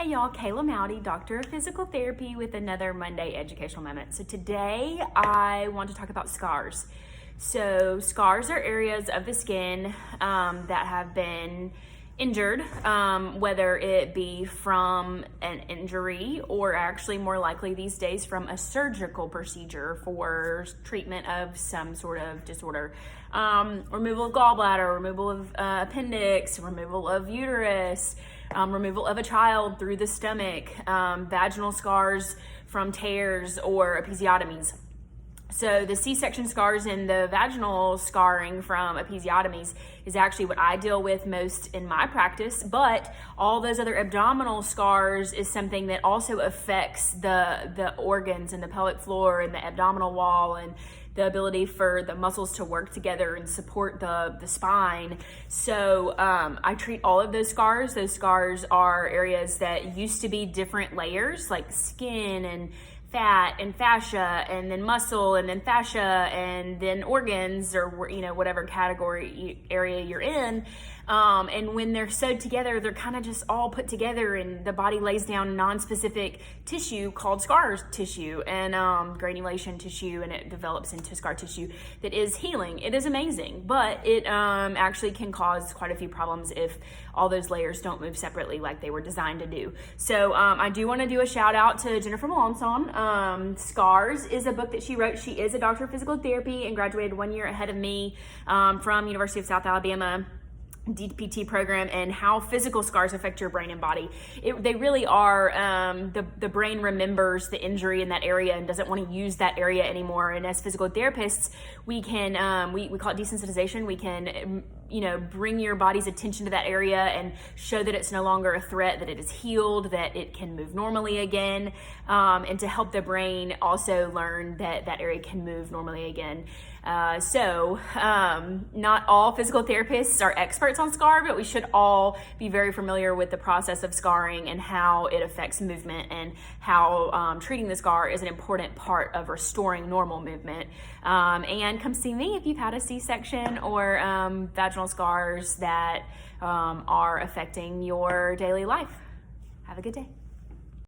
Hey y'all, Kayla Mowdy, Doctor of Physical Therapy with another Monday Educational Moment. So today I want to talk about scars. So scars are areas of the skin that have been injured, whether it be from an injury or actually more likely these days from a surgical procedure for treatment of some sort of disorder. Removal of gallbladder, removal of appendix, removal of uterus, removal of a child through the stomach, vaginal scars from tears or episiotomies. So the C-section scars and the vaginal scarring from episiotomies is actually what I deal with most in my practice, but all those other abdominal scars is something that also affects the organs and the pelvic floor and the abdominal wall and the ability for the muscles to work together and support the spine. So I treat all of those scars. Those scars are areas that used to be different layers like skin and fat and fascia and then muscle and then fascia and then organs or whatever category area you're in. And when they're sewed together, they're kind of just all put together and the body lays down non-specific tissue called scar tissue and granulation tissue, and it develops into scar tissue that is healing. It is amazing, but it actually can cause quite a few problems if all those layers don't move separately like they were designed to do. So I do want to do a shout out to Jennifer Melanson. Scars is a book that she wrote. She is a doctor of physical therapy and graduated 1 year ahead of me from University of South Alabama DPT program, and how physical scars affect your brain and body. They really are, the brain remembers the injury in that area and doesn't want to use that area anymore. And as physical therapists, we can, we call it desensitization. We can, bring your body's attention to that area and show that it's no longer a threat, that it is healed, that it can move normally again, and to help the brain also learn that that area can move normally again. So not all physical therapists are experts on scar, but we should all be very familiar with the process of scarring and how it affects movement, and how treating the scar is an important part of restoring normal movement. And come see me if you've had a C-section or vaginal scars that are affecting your daily life. Have a good day.